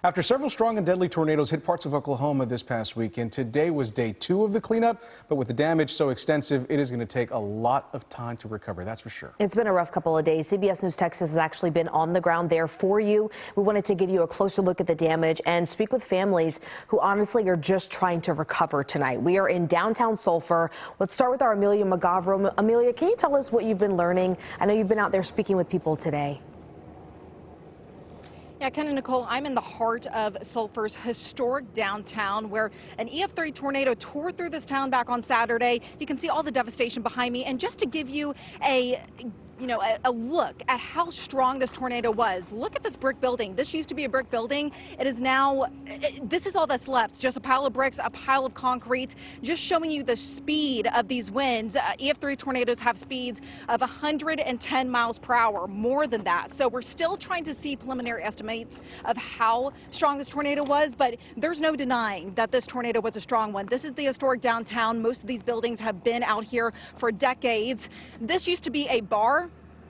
After several strong and deadly tornadoes hit parts of Oklahoma this past weekend, today was day 2 of the cleanup. But with the damage so extensive, it is going to take a lot of time to recover, that's for sure. It's been a rough couple of days. CBS News Texas has actually been on the ground there for you. We wanted to give you a closer look at the damage and speak with families who honestly are just trying to recover tonight. We are in downtown Sulphur. Let's start with our Amelia McGavro. Amelia, can you tell us what you've been learning? I know you've been out there speaking with people today. Yeah, Ken and Nicole, I'm in the heart of Sulphur's historic downtown where an EF3 tornado tore through this town back on Saturday. You can see all the devastation behind me. And just to give you a look at how strong this tornado was. Look at this brick building. This used to be a brick building. It is now, this is all that's left. Just a pile of bricks, a pile of concrete, just showing you the speed of these winds. EF3 tornadoes have speeds of 110 miles per hour, more than that. So we're still trying to see preliminary estimates of how strong this tornado was, but there's no denying that this tornado was a strong one. This is the historic downtown. Most of these buildings have been out here for decades. This used to be a bar.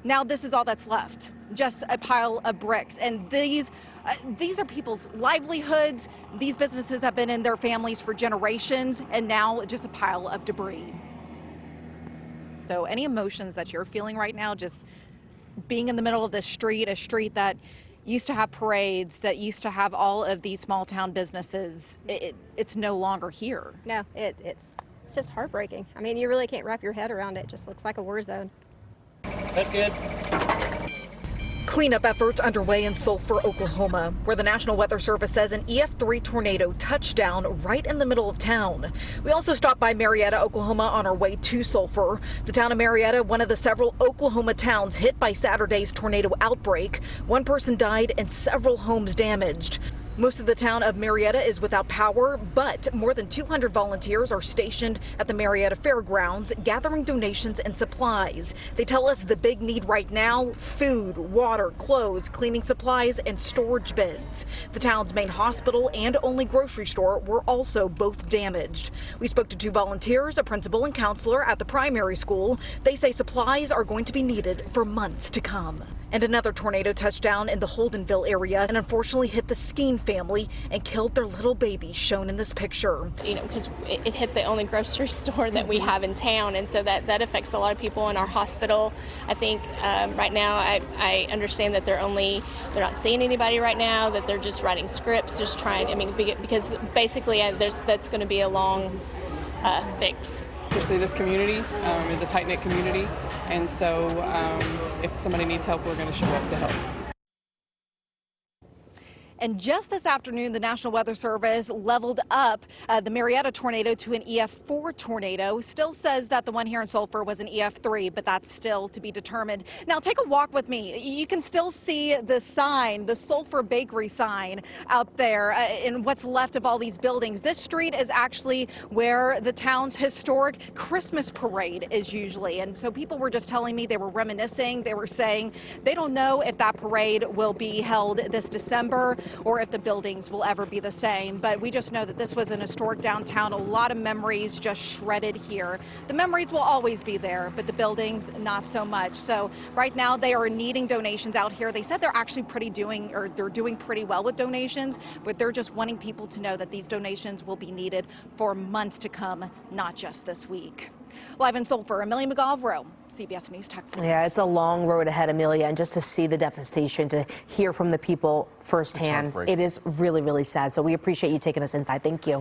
Now this is all that's left, just a pile of bricks. And these are people's livelihoods. These businesses have been in their families for generations, and now just a pile of debris. So any emotions that you're feeling right now, just being in the middle of this street, a street that used to have parades, that used to have all of these small town businesses, it's no longer here. No, it's just heartbreaking. I mean, you really can't wrap your head around it. It just looks like a war zone. That's good. Cleanup efforts underway in Sulphur, Oklahoma, where the National Weather Service says an EF3 tornado touched down right in the middle of town. We also stopped by Marietta, Oklahoma on our way to Sulphur. The town of Marietta, one of the several Oklahoma towns hit by Saturday's tornado outbreak. One person died and several homes damaged. Most of the town of Marietta is without power, but more than 200 volunteers are stationed at the Marietta Fairgrounds gathering donations and supplies. They tell us the big need right now: food, water, clothes, cleaning supplies, and storage bins. The town's main hospital and only grocery store were also both damaged. We spoke to 2 volunteers, a principal and counselor at the primary school. They say supplies are going to be needed for months to come. And another tornado touched down in the Holdenville area and unfortunately hit the Skeen family and killed their little baby, shown in this picture. You know, because it hit the only grocery store that we have in town, and so that affects a lot of people in our hospital. I think right now I understand that they're not seeing anybody right now, that they're just writing scripts, just trying, I mean, because basically that's going to be a long fix. Especially this community is a tight-knit community, and so if somebody needs help, we're going to show up to help. And just this afternoon, the National Weather Service leveled up the Marietta tornado to an EF4 tornado. Still says that the one here in Sulphur was an EF3, but that's still to be determined. Now take a walk with me. You can still see the sign, the Sulphur Bakery sign out there in what's left of all these buildings. This street is actually where the town's historic Christmas parade is usually. And so people were just telling me, they were reminiscing. They were saying they don't know if that parade will be held this December or if the buildings will ever be the same. But we just know that this was an historic downtown. A lot of memories just shredded here. The memories will always be there, but the buildings, not so much. So right now they are needing donations out here. They said they're actually they're doing pretty well with donations, but they're just wanting people to know that these donations will be needed for months to come, not just this week. Live in Sulphur, Amelia McGavro, CBS News Texas. Yeah, it's a long road ahead, Amelia, and just to see the devastation, to hear from the people firsthand, it is really, really sad. So we appreciate you taking us inside. Thank you.